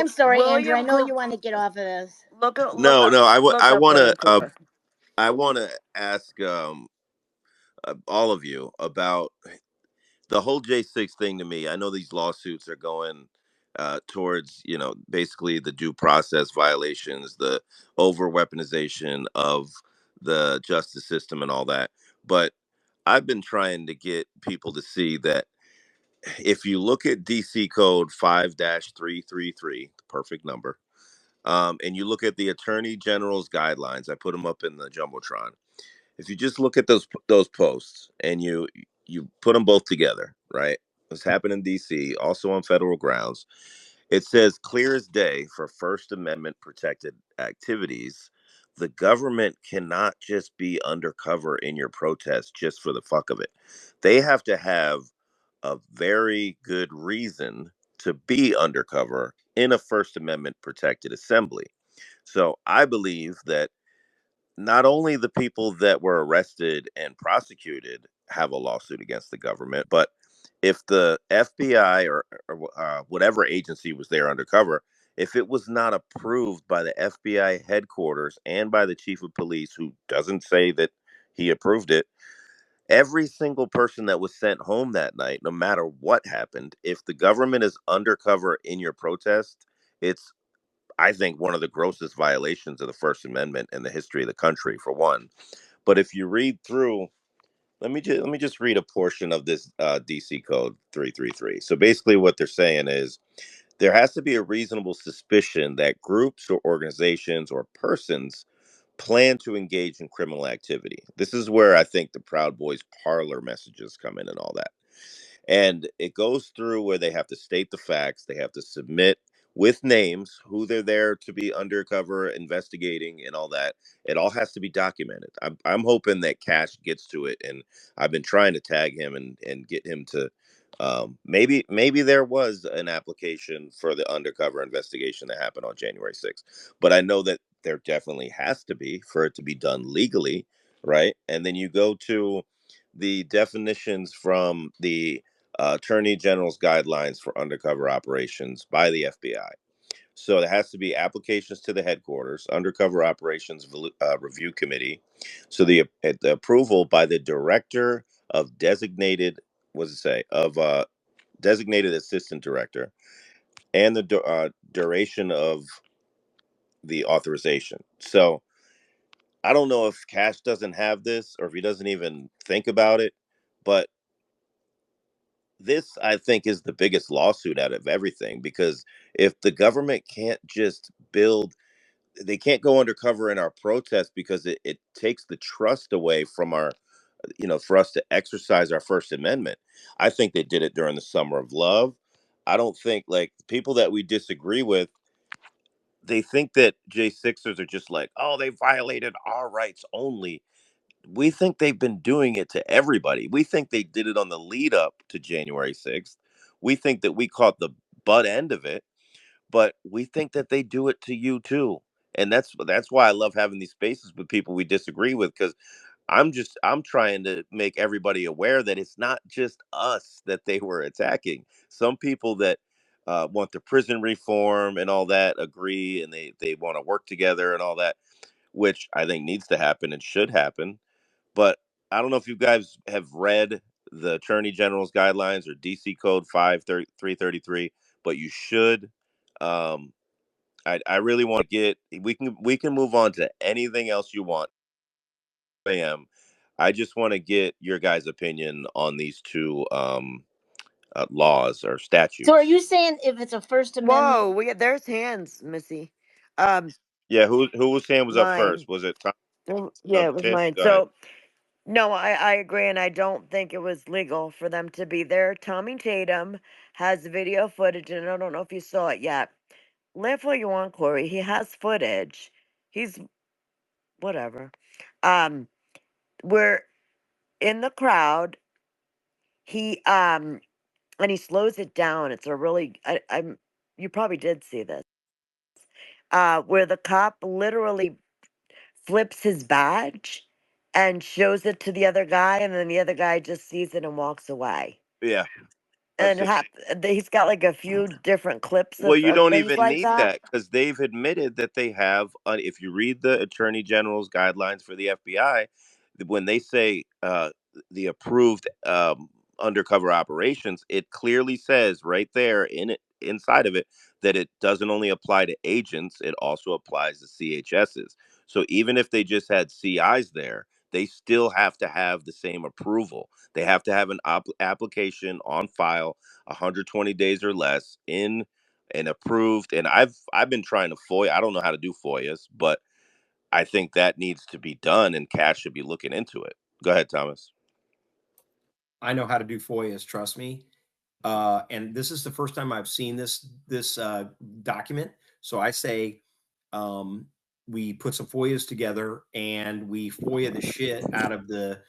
I'm sorry, Andrew. I William know you want to get off of this. look No, no. look I up want William to Cooper. I want to ask all of you about the whole J6 thing. To me, I know these lawsuits are going towards, basically the due process violations, the over weaponization of the justice system and all that. But I've been trying to get people to see that if you look at DC code 5-333, the perfect number, and you look at the attorney general's guidelines, I put them up in the Jumbotron. If you just look at those posts and you put them both together, right? What's happened in DC, also on federal grounds, it says clear as day for First Amendment protected activities. The government cannot just be undercover in your protest just for the fuck of it. They have to have a very good reason to be undercover in a First Amendment protected assembly. So I believe that not only the people that were arrested and prosecuted have a lawsuit against the government, but if the FBI or whatever agency was there undercover, if it was not approved by the FBI headquarters and by the chief of police, who doesn't say that he approved it, every single person that was sent home that night, no matter what happened, if the government is undercover in your protest, it's, I think, one of the grossest violations of the First Amendment in the history of the country, for one. But if you read through, let me just read a portion of this DC Code 333. So basically, what they're saying is there has to be a reasonable suspicion that groups or organizations or persons plan to engage in criminal activity. This is where I think the Proud Boys parlor messages come in and all that. And it goes through where they have to state the facts, they have to submit with names who they're there to be undercover investigating and all that. It all has to be documented. I'm hoping that Cash gets to it, and I've been trying to tag him and get him to, maybe there was an application for the undercover investigation that happened on January 6th, but I know that there definitely has to be for it to be done legally, right? And then you go to the definitions from the Attorney General's guidelines for undercover operations by the FBI. So there has to be applications to the headquarters, undercover operations review committee. So the approval by the director of designated, what does it say, of designated assistant director, and the duration of the authorization. So I don't know if Cash doesn't have this or if he doesn't even think about it, but this, I think, is the biggest lawsuit out of everything, because if the government can't just build, they can't go undercover in our protest because it takes the trust away from our, for us to exercise our First Amendment. I think they did it during the Summer of Love. I don't think, like, people that we disagree with, they think that J6ers are just like, oh, they violated our rights only. We think they've been doing it to everybody. We think they did it on the lead up to January 6th. We think that we caught the butt end of it, but we think that they do it to you too. And that's why I love having these spaces with people we disagree with, because I'm trying to make everybody aware that it's not just us that they were attacking. Some people that want the prison reform and all that agree, and they want to work together and all that, which I think needs to happen and should happen. But I don't know if you guys have read the Attorney General's guidelines or DC Code 5333, but you should. Um, I really want to get. We can move on to anything else you want. I am. I just want to get your guys' opinion on these two laws or So are statutes. you saying if it's a First Amendment? Whoa, there's hands, Missy. Um, Yeah, who was saying was up mine. first? Was it Tom? Yeah, it was Tish? mine. Go ahead. So no, I agree, and I don't think it was legal for them to be there. Tommy Tatum has video footage, and I don't know if you saw it yet. Laugh all you want, Corey. He has footage. He's whatever. Um, we're in the crowd. He and he slows it down. It's a really I'm you probably did see this. Where the cop literally flips his badge and shows it to the other guy, and then the other guy just sees it and walks away. Yeah, And he's got like a few different clips Well, you of don't things even like need that. that because they've admitted that they have. If you read the Attorney General's guidelines for the FBI, when they say the approved undercover operations, it clearly says right there in it, inside of it, that it doesn't only apply to agents; it also applies to CHSs. So even if they just had CIs there, they still have to have the same approval. They have to have an application on file 120 days or less in and approved. And I've been trying to FOIA. I don't know how to do FOIAs, but I think that needs to be done, and Cash should be looking into it. Go ahead, Thomas. I know how to do FOIAs, trust me. And this is the first time I've seen this document. So I say we put some FOIAs together and we FOIA the shit out of the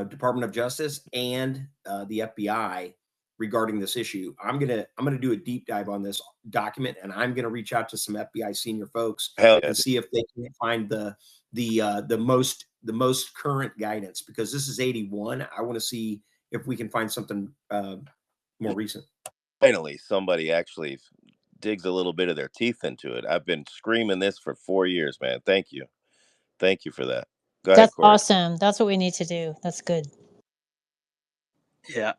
Department of Justice and the FBI regarding this issue. I'm gonna do a deep dive on this document, and I'm gonna reach out to some FBI senior folks and see if they can find the most current guidance, because this is 81. I want to see if we can find something more recent. Finally, somebody actually digs a little bit of their teeth into it. I've been screaming this for 4 years, man. Thank you for that. Go ahead, That's Corey. awesome. That's what we need to do. That's good. Yeah,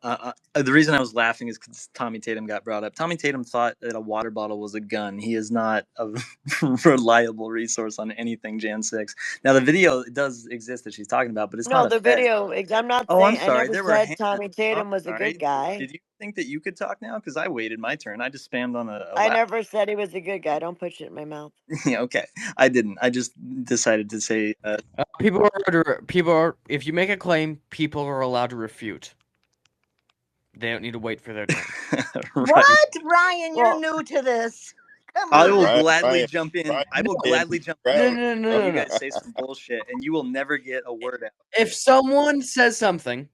the reason I was laughing is because Tommy Tatum got brought up. Tommy Tatum thought that a water bottle was a gun. He is not a reliable resource on anything Jan 6. Now, the video does exist that she's talking about, but it's No, not a the fed. video. I'm not Oh, I'm saying. I sorry. never There were said hands. Tommy Tatum I'm was a sorry. good guy. Did you think that you could talk now? Because I waited my turn. I just spammed on a I lap. never said he was a good guy. Don't push it in my mouth. Yeah, okay. I didn't. I just decided to say. People are. If you make a claim, people are allowed to refute. They don't need to wait for their turn. Right. What, Ryan? You're Well, new to this. Come I on. will gladly Ryan, jump in. Ryan, I will stand gladly his jump ground, in. No. You guys say some bullshit, and you will never get a word out. If someone says something,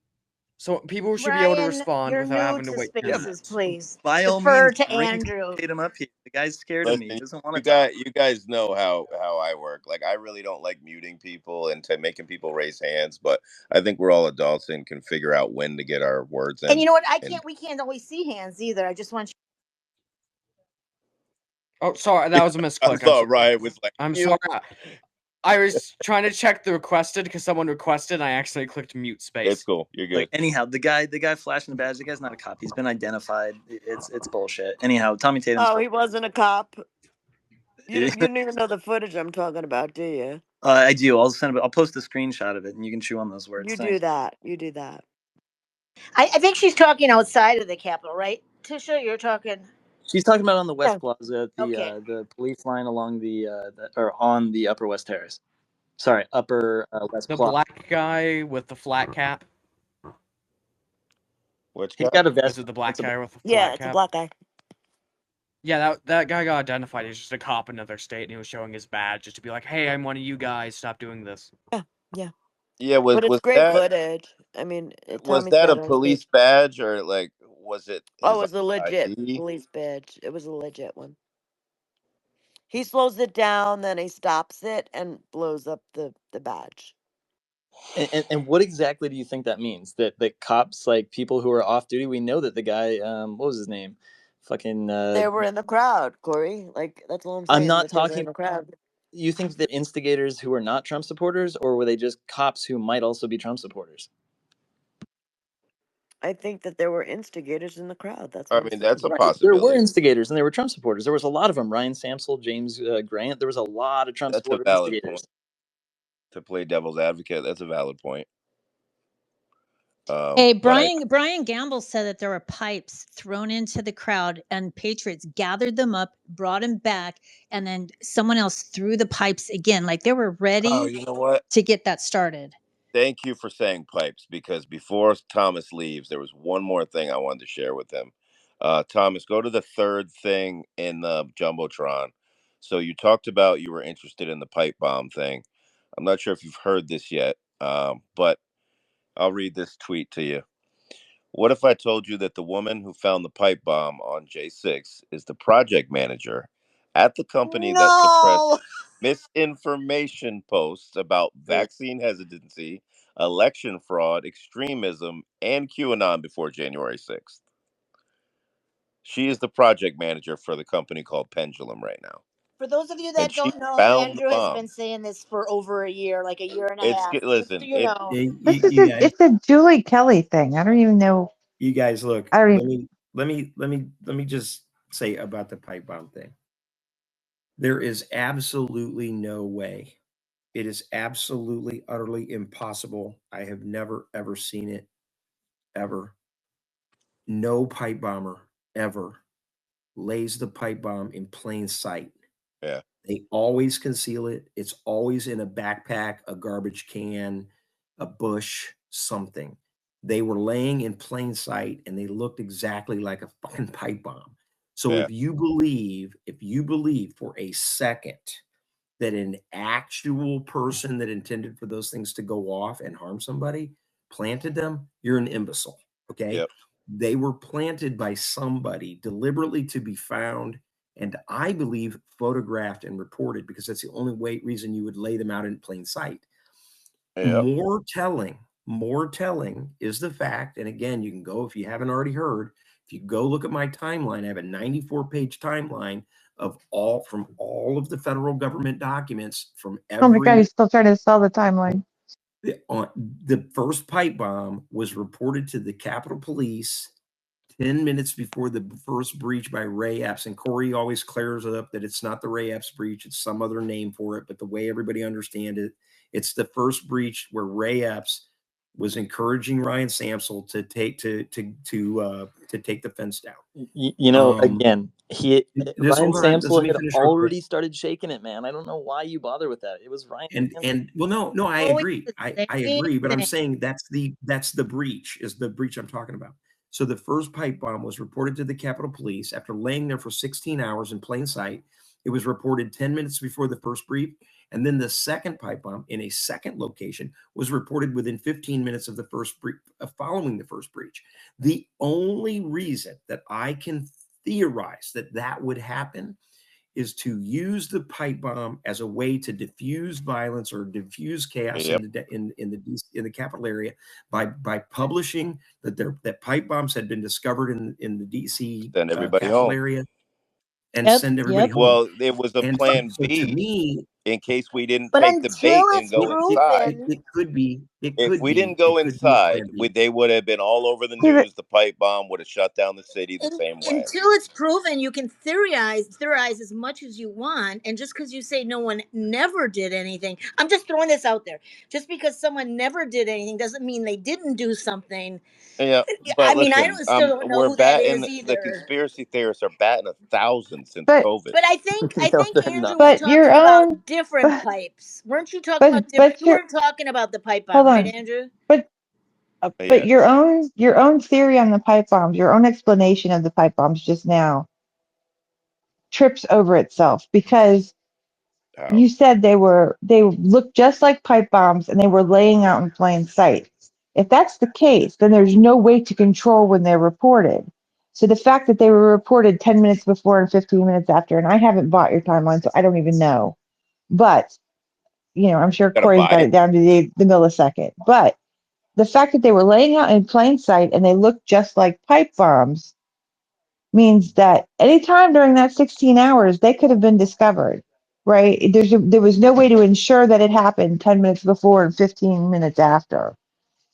so people should be able to Ryan, respond you're without new having to to wait 2 spaces, minutes. please. By all Defer means, to bring Andrew. Tatum up here. The guy's scared of me. He Listen, doesn't want to talk. you guys know how I work. Like, I really don't like muting people and making people raise hands, but I think we're all adults and can figure out when to get our words in. And you know what? We can't always see hands either. I just want you. Oh, sorry, that was a I misclick. thought Ryan was like, I'm "You." sorry. I was trying to check the requested because someone requested, and I accidentally clicked mute space. It's cool. You're good. Like, anyhow, the guy flashing the badge. The guy's not a cop. He's been identified. It's bullshit. Anyhow, Tommy Tatum. Oh, he wasn't a cop. You don't even know the footage I'm talking about, do you? I do. I'll post a screenshot of it, and you can chew on those words. You Thanks. do that. You do that. I think she's talking outside of the Capitol, right? Tisha, you're talking. She's talking about on the West Yeah. Plaza, Okay. the police line along or on the Upper West Terrace. Sorry, Upper West The Plaza. black guy with the flat cap. Which He's guy? got a vest. Is it the black guy with the flat Yeah, cap? it's a black guy. Yeah, that guy got identified. He's just a cop in another state, and he was showing his badge just to be like, "Hey, I'm one of you guys. Stop doing this." Yeah. Yeah, But it's was great that footage. I mean, Tommy's a got it on police stage. badge, or like was it Oh, it his was a legit ID? police badge. It was a legit one. He slows it down, then he stops it and blows up the badge. And what exactly do you think that means? That cops, like people who are off duty, we know that the guy, what was his name? Fucking. They were in the crowd, Corey. Like, that's all I'm saying. I'm not that they were talking. in the crowd. You think they're instigators who are not Trump supporters, or were they just cops who might also be Trump supporters? I think that there were instigators in the crowd. That's I what I'm mean, saying. that's a Right. There were possibility. instigators, and there were Trump supporters. There was a lot of them. Ryan Samsel, James Grant. There was a lot of Trump That's a supporter valid instigators. point. To play devil's advocate, that's a valid point. Hey, But Brian Gamble said that there were pipes thrown into the crowd, and patriots gathered them up, brought them back, and then someone else threw the pipes again. Like they were ready you know what? to get that started. Thank you for saying pipes, because before Thomas leaves, there was one more thing I wanted to share with him. Thomas, go to the third thing in the Jumbotron. So you talked about you were interested in the pipe bomb thing. I'm not sure if you've heard this yet, but I'll read this tweet to you. What if I told you that the woman who found the pipe bomb on J6 is the project manager at the company that suppressed No. misinformation posts about vaccine hesitancy, election fraud, extremism, and QAnon before January 6th? She is the project manager for the company called Pendulum right now, For those of you and that she don't know, found the Andrew has bomb. been saying this for over a year, like a year and a It's half. Just so listen, you know. This is it's a Julie Kelly thing. I don't even know. You guys, look. I don't Let me just say about the pipe bomb thing. There is absolutely no way. It is absolutely, utterly impossible. I have never, ever seen it, ever. No pipe bomber ever lays the pipe bomb in plain sight. Yeah. They always conceal it. It's always in a backpack, a garbage can, a bush, something. They were laying in plain sight and they looked exactly like a fucking pipe bomb. So Yeah. if you believe for a second that an actual person that intended for those things to go off and harm somebody planted them, you're an imbecile. Okay. Yep. They were planted by somebody deliberately to be found, and I believe photographed and reported, because that's the only reason you would lay them out in plain sight. Yep. More telling is the fact, and again, you can go, if you haven't already heard, if you go look at my timeline, I have a 94-page timeline of all of the federal government documents from Oh my God, every. he's still trying to sell the timeline. The first pipe bomb was reported to the Capitol Police 10 minutes before the first breach by Ray Epps. And Corey always clears it up that it's not the Ray Epps breach, it's some other name for it. But the way everybody understands it, it's the first breach where Ray Epps was encouraging Ryan Samsel to take the fence down. You know, again, Ryan Let me Samsel had finish real quick. already started shaking it, man. I don't know why you bother with that. It was Ryan. And well, no, I Always agree. the I same agree, but I'm thing. saying that's the breach, is the breach I'm talking about. So the first pipe bomb was reported to the Capitol Police after laying there for 16 hours in plain sight. It was reported 10 minutes before the first breach. And then the second pipe bomb in a second location was reported within 15 minutes of the first breach, following the first breach. The only reason that I can theorize that would happen is to use the pipe bomb as a way to diffuse violence or diffuse chaos Yep. in the capital area by publishing that pipe bombs had been discovered in the DC Send everybody capital home. area, and Yep, send everybody yep. home. Well, it was a And plan so to B me, in case we didn't But take the until bait and it's go inside. proven, it could be If we didn't go a inside, plan B. they would have been all over the See, news. The pipe bomb would have shut down the city the same way. until it's proven, you can theorize as much as you want. And just because you say no one never did anything, I'm just throwing this out there. Just because someone never did anything doesn't mean they didn't do something. Yeah, I but mean, I listen, don't still don't know we're who that batting. is The either. conspiracy theorists are batting 1,000 since but COVID. But I think No, they're Andrew not. was but your talking own about different but pipes. Weren't you talking about different? but You your weren't talking about the pipe bomb, hold right, on. Andrew? But Yeah. your own theory on the pipe bombs, your own explanation of the pipe bombs just now trips over itself, because How? you said they looked just like pipe bombs and they were laying out in plain sight. If that's the case, then there's no way to control when they're reported. So the fact that they were reported 10 minutes before and 15 minutes after, and I haven't bought your timeline, so I don't even know. But, I'm sure Gotta Corey's buy got it. it down to the millisecond. But the fact that they were laying out in plain sight and they looked just like pipe bombs means that anytime during that 16 hours, they could have been discovered, right? There was no way to ensure that it happened 10 minutes before and 15 minutes after.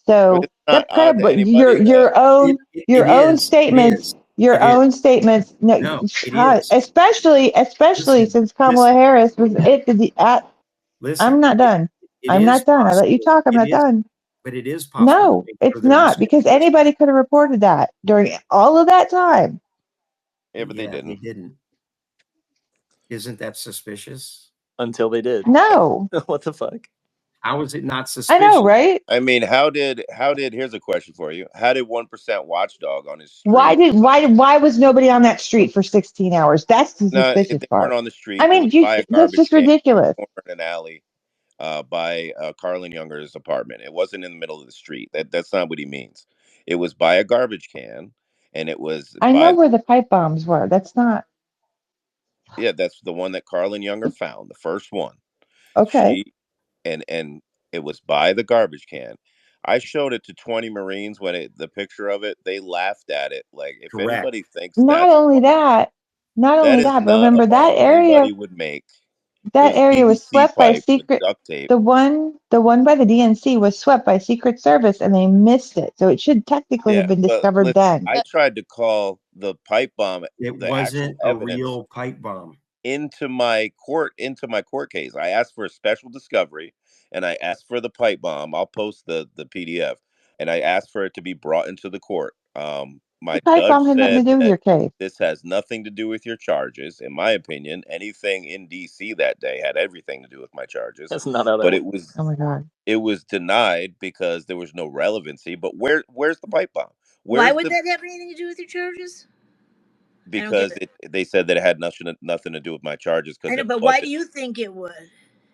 So It's not that odd kind to of anybody that. your own statements, no, It is. especially Listen, since Kamala Harris was listen. I'm not done. It I'm is not done. I let you possible. talk. I'm not done. But it is possible to No, make sure it's they're not, because mysterious. anybody could have reported that during all of that time. Yeah, but they Yeah, they didn't. didn't. Isn't that suspicious? Until they did. No, What the fuck? How is it not I know, suspicious? right? I mean, how did? Here's a question for you. How did 1% Watchdog on his Why street? did why was nobody on that street for 16 hours? That's the No, suspicious they weren't part. on the I street. It mean, was by a that's garbage just can, ridiculous. corner in an alley, by Carlin Younger's apartment. It wasn't in the middle of the street. That's not what he means. It was by a garbage can, and it was I know by. where the pipe bombs were. That's not Yeah, that's the one that Carlin Younger found, the first one. okay. She and it was by the garbage can. I showed it to 20 Marines the picture of it, they laughed at it. Like, if Correct. anybody thinks Not that's a only bomb, that, not that only is that, but not a remember bomb anybody would make. It that was area was PVC swept by pipe with secret. duct tape. The one by the DNC was swept by Secret Service, and they missed it. So it should technically have Yeah, been but discovered listen, then. I tried to call the pipe bomb, It the actual wasn't a evidence real pipe bomb. into my court case. I asked for a special discovery, and I asked for the pipe bomb. I'll post the PDF, and I asked for it to be brought into the court. The My pipe judge bomb had nothing to said do with that your case. this has nothing to do with your charges. In my opinion, anything in DC that day had everything to do with my charges, That's not how that but works. Oh my God. it was denied because there was no relevancy. But where's the pipe bomb? Why Where's would the that have anything to do with your charges? I don't get because it. they said that it had nothing to do with my charges I because know, it but why do wasn't. you think it would?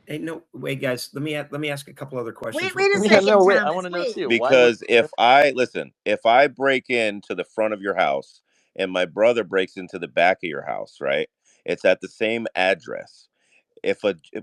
Hey, no, wait, guys. Let me ask a couple other questions real Wait a quick. Yeah, second, no, wait. I want Thomas. to know Wait. too. Why would Because if I break into the front of your house and my brother breaks into the back of your house, right? It's at the same address.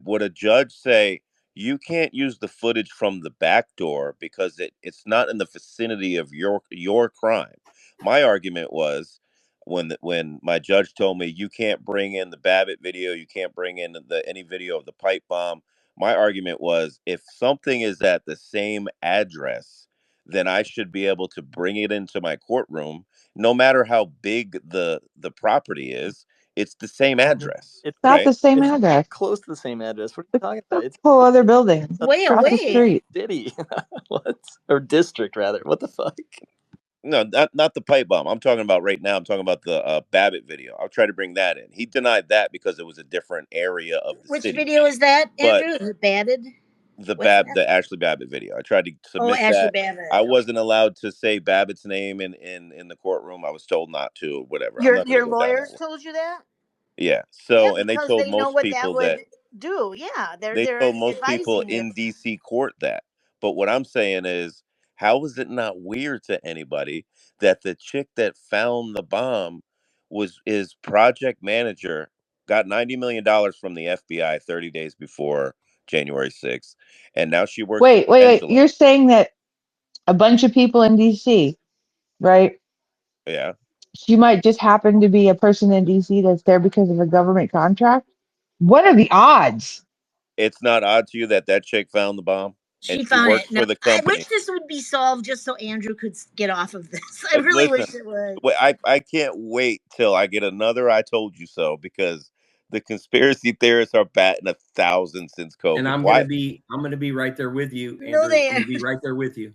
Would a judge say you can't use the footage from the back door because it's not in the vicinity of your crime? My argument was when my judge told me you can't bring in the Babbitt video, you can't bring in any video of the pipe bomb. My argument was if something is at the same address, then I should be able to bring it into my courtroom, no matter how big the property is. It's the same address, it's Not right? the same it's address. close to the same address? What are The, you talking the about? It's whole other building a Wait, across the wait. street. city. What? Or district rather. What the fuck? No, not the pipe bomb. I'm talking about right now. I'm talking about the Babbitt video. I'll try to bring that in. He denied that because it was a different area of the Which city. video is that, But Andrew? Is it batted? What's that? the Ashley Babbitt video, I tried to Oh, submit Ashley that. Babbitt. I Okay. wasn't allowed to say Babbitt's name in the courtroom. I was told not to. Whatever. I'm Your not going to your go down lawyers that one. told you that? Yeah. Yeah, So, and they because told they know most what that people would that do. Yeah, they they're told most people advising you. in DC court that. But what I'm saying is, how is it not weird to anybody that the chick that found the bomb was his project manager, got $90 million from the FBI 30 days before January 6th, and now she works for Wait. Pendulum. You're saying that a bunch of people in DC, right? Yeah. She might just happen to be a person in DC that's there because of a government contract. What are the odds? It's not odd to you that that chick found the bomb and She she found works it. No, for the I wish company. this would be solved just so Andrew could get off of this. I really Listen, wish it would. I can't wait till I get another "I told you so" because the conspiracy theorists are batting 1,000 since And COVID. Why? I'm gonna be right there with you, No, Andrew. they I'm are. gonna be right there with you.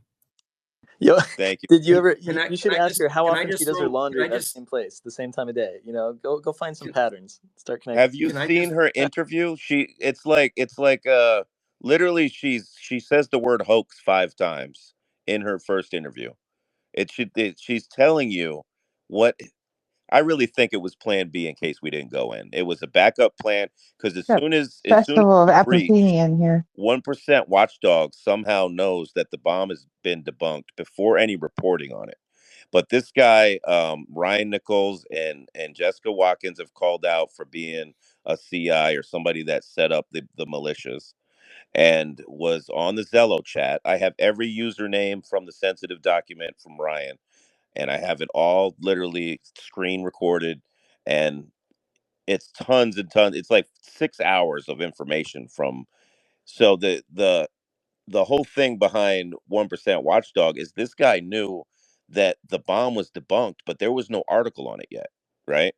Yo, Thank you. did you Can, ever? can You should ask her how can I often she just does her throw laundry at that same place, the same time of day. You know, go find some can, patterns. Start connecting. Have you can I seen just her interview? It's like literally she says the word hoax 5 times in her first interview. She's telling you what I really think it was plan B in case we didn't go in. It was a backup plan because Got as soon as Festival of we breach, Apathy in here. 1% watchdog somehow knows that the bomb has been debunked before any reporting on it. But this guy, Ryan Nichols and Jessica Watkins have called out for being a CI or somebody that set up the militias and was on the Zello chat. I have every username from the sensitive document from Ryan, and I have it all literally screen recorded. And it's tons and tons. It's like 6 hours of information from. So the whole thing behind 1% Watchdog is this guy knew that the bomb was debunked, but there was no article on it yet, right?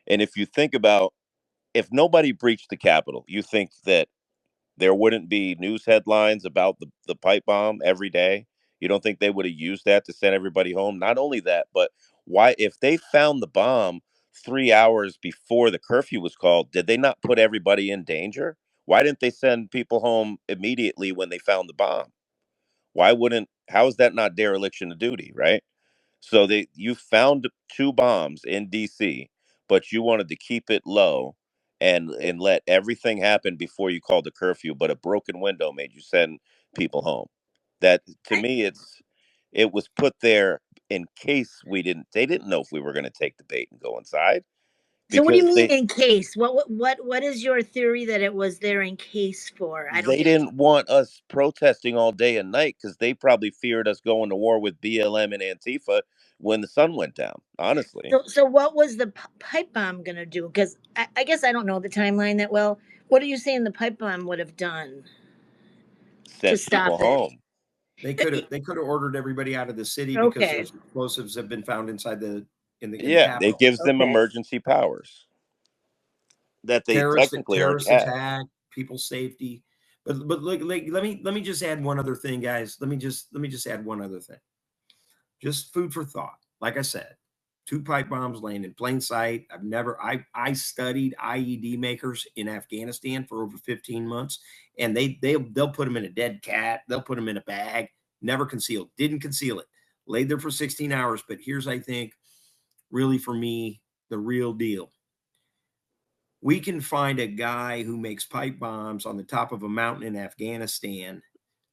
And if you think about if nobody breached the Capitol, you think that there wouldn't be news headlines about the pipe bomb every day? You don't think they would have used that to send everybody home? Not only that, but why, if they found the bomb 3 hours before the curfew was called, did they not put everybody in danger? Why didn't they send people home immediately when they found the bomb? How is that not dereliction of duty, right? So you found 2 bombs in DC, but you wanted to keep it low and let everything happen before you called the curfew, but a broken window made you send people home. That to I, me it was put there in case they didn't know if we were going to take the bait and go inside. So what do you because mean in case? What is your theory that it was there in case for? I don't they get. didn't want us protesting all day and night because they probably feared us going to war with BLM and Antifa when the sun went down. Honestly, So what was the pipe bomb going to do? Because I guess I don't know the timeline that well. What are you saying the pipe bomb would have done to sent people stop it? home. They could have ordered everybody out of the city because Okay. those explosives have been found inside in the Yeah, it Capitol. gives them Okay. emergency powers that they technically already Terrorist have. attack, people's safety. But look, let me just add one other thing, guys. Let me just add one other thing. Just food for thought. Like I said, 2 pipe bombs laying in plain sight. I studied IED makers in Afghanistan for over 15 months, and they'll put them in a dead cat, they'll put them in a bag, never concealed, didn't conceal it, laid there for 16 hours. But here's, I think, really for me, the real deal. We can find a guy who makes pipe bombs on the top of a mountain in Afghanistan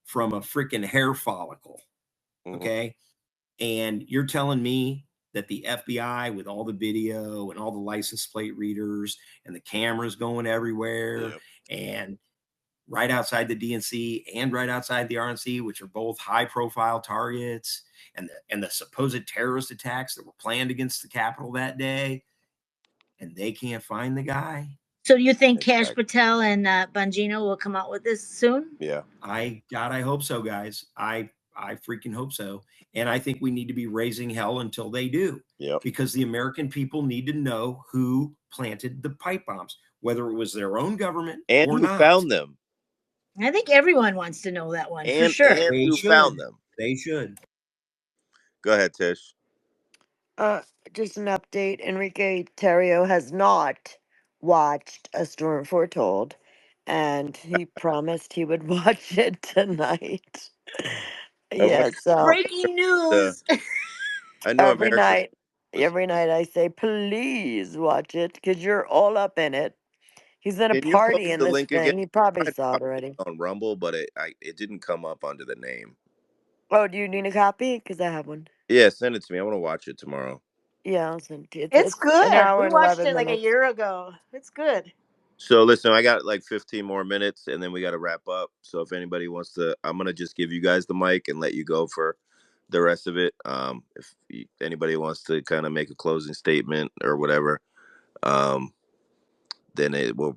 from a freaking hair follicle. Okay. And you're telling me that the FBI, with all the video and all the license plate readers and the cameras going everywhere, and right outside the DNC and right outside the RNC, which are both high profile targets, and the supposed terrorist attacks that were planned against the Capitol that day, and they can't find the guy? So you think Cash Exactly. Patel and Bongino will come out with this soon? Yeah. I hope so, guys. I freaking hope so. And I think we need to be raising hell until they do. Yep. Because the American people need to know who planted the pipe bombs, whether it was their own government And or who not. found them? I think everyone wants to know that one for And sure. and They who should. found them? They should. Go ahead, Tish. Just an update. Enrique Terrio has not watched A Storm Foretold, and he promised he would watch it tonight. I want Yeah, so Breaking to. news. I know America. every night I say, please watch it because you're all up in it. He's in a Can you post party in the this link again? thing. He probably I tried to saw it watch already. it on Rumble, but it didn't come up under the name. Oh, do you need a copy? Because I have one. Yeah, send it to me. I want to watch it tomorrow. Yeah, I'll send it to you. It's It's an good. hour We and watched 11 it like a minutes. year ago. It's good. So listen, I got like 15 more minutes, and then we got to wrap up. So if anybody wants to, I'm gonna just give you guys the mic and let you go for the rest of it. If anybody wants to kind of make a closing statement or whatever, um, then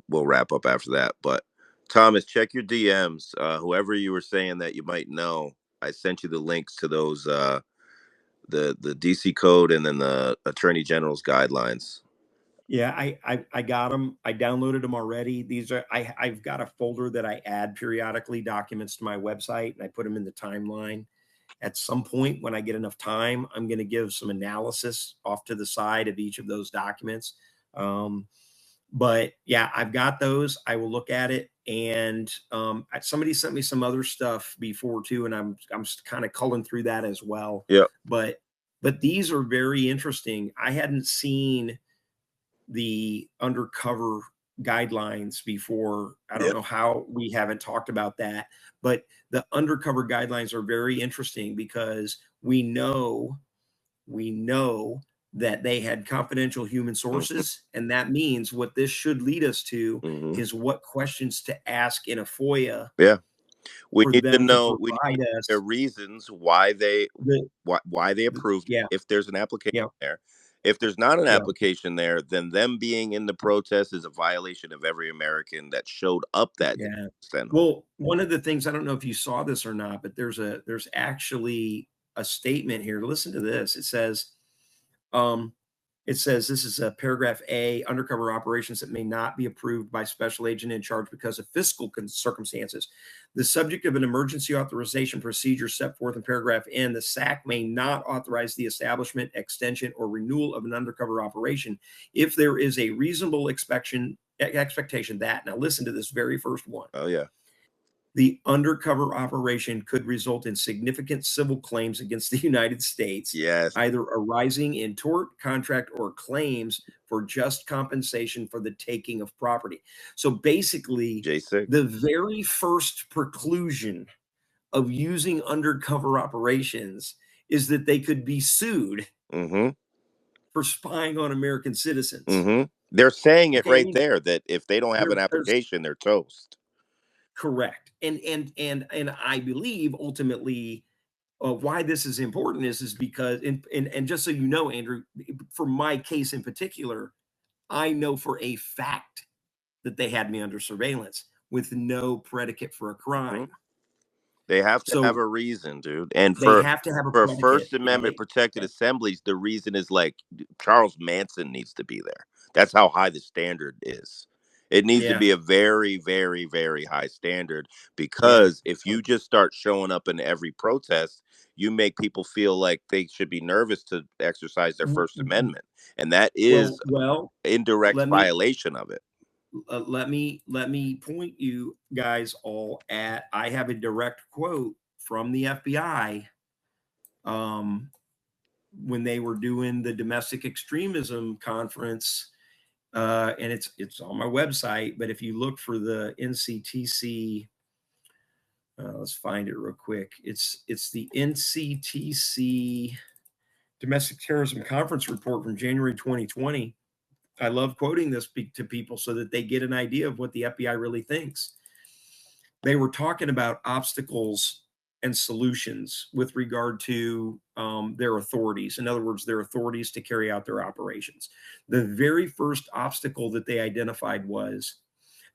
we'll wrap up after that. But Thomas, check your DMs. Whoever you were saying that you might know, I sent you the links to those the DC code and then the Attorney General's guidelines. Yeah, I got them. I downloaded them already. These are I've got a folder that I add periodically documents to my website, and I put them in the timeline. At some point, when I get enough time, I'm going to give some analysis off to the side of each of those documents. But yeah, I've got those. I will look at it. And somebody sent me some other stuff before too, and I'm kind of culling through that as well. Yeah. But these are very interesting. I hadn't seen the undercover guidelines before. I don't know how we haven't talked about that, but the undercover guidelines are very interesting because we know that they had confidential human sources, and that means what this should lead us to is what questions to ask in a FOIA. Yeah, we for need to them to know. We need provide to know us their reasons why they approved it. yeah, If there's an application yeah, there, if there's not an yeah, application there, then them being in the protest is a violation of every American that showed up that day. yeah. Send home. Well, one of the things, I don't know if you saw this or not, but there's actually a statement here. Listen to this. It says this is a paragraph A, undercover operations that may not be approved by special agent in charge because of fiscal circumstances. The subject of an emergency authorization procedure set forth in paragraph N, the SAC may not authorize the establishment, extension, or renewal of an undercover operation if there is a reasonable expectation that, now listen to this very first one. Oh yeah. The undercover operation could result in significant civil claims against the United States, Yes. either arising in tort, contract, or claims for just compensation for the taking of property. So basically, J6. the very first preclusion of using undercover operations is that they could be sued for spying on American citizens. Mm-hmm. They're saying it Okay, right there that if they don't have an there's application, they're toast. correct. And I believe ultimately why this is important is because and just so you know, Andrew, for my case in particular, I know for a fact that they had me under surveillance with no predicate for a crime. They have to So have a reason, dude. And they for have to have a for predicate. First Yeah, Amendment protected assemblies, the reason is like Charles Manson needs to be there. That's how high the standard is. It needs to yeah, be a very, very, very high standard, yeah. because if you just start showing up in every protest, you make people feel like they should be nervous to exercise their First Amendment, and that is Well, indirect let me violation of it. let me point you guys all at. I have a direct quote from the FBI when they were doing the domestic extremism conference, and it's on my website. But if you look for the NCTC, let's find it real quick. It's the NCTC Domestic Terrorism Conference report from January 2020. I love quoting this to people so that they get an idea of what the FBI really thinks. They were talking about obstacles and solutions with regard to their authorities. In other words, their authorities to carry out their operations. The very first obstacle that they identified was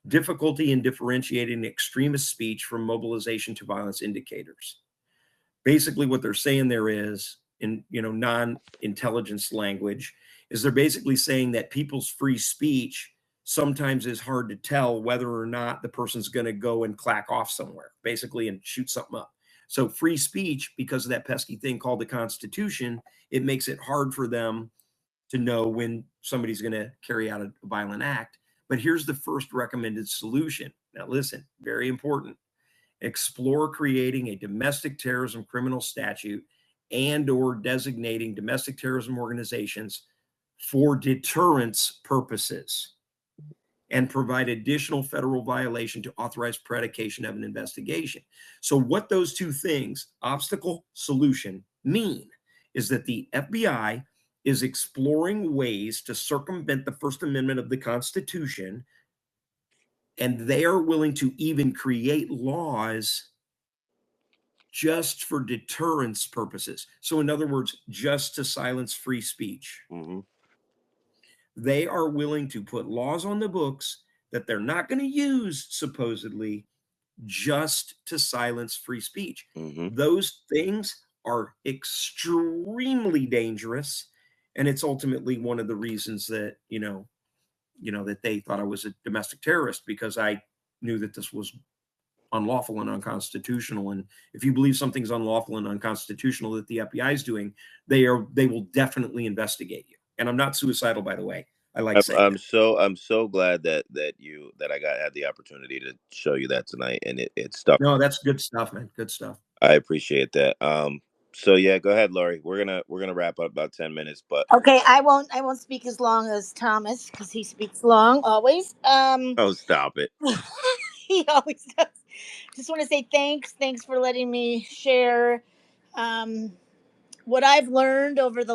difficulty in differentiating extremist speech from mobilization to violence indicators. Basically, what they're saying there is, in non-intelligence language, is they're basically saying that people's free speech sometimes is hard to tell whether or not the person's going to go and clack off somewhere, basically, and shoot something up. So free speech, because of that pesky thing called the Constitution, it makes it hard for them to know when somebody's going to carry out a violent act. But here's the first recommended solution. Now, listen, very important. Explore creating a domestic terrorism criminal statute and or designating domestic terrorism organizations for deterrence purposes, and provide additional federal violation to authorize predication of an investigation. So what those two things, obstacle, solution, mean is that the FBI is exploring ways to circumvent the First Amendment of the Constitution, and they are willing to even create laws just for deterrence purposes. So in other words, just to silence free speech. Mm-hmm. They are willing to put laws on the books that they're not going to use, supposedly, just to silence free speech. Mm-hmm. Those things are extremely dangerous. And it's ultimately one of the reasons that, that they thought I was a domestic terrorist, because I knew that this was unlawful and unconstitutional. And if you believe something's unlawful and unconstitutional that the FBI is doing, they will definitely investigate you. And I'm not suicidal, by the way. I like saying I'm that. I'm so glad that I had the opportunity to show you that tonight, and it stuck. No, that's good stuff, man. Good stuff. I appreciate that. So yeah, go ahead, Lori. We're gonna wrap up about 10 minutes, but Okay, I won't speak as long as Thomas because he speaks long always. oh, stop it. He always does. Just want to say thanks for letting me share what I've learned over the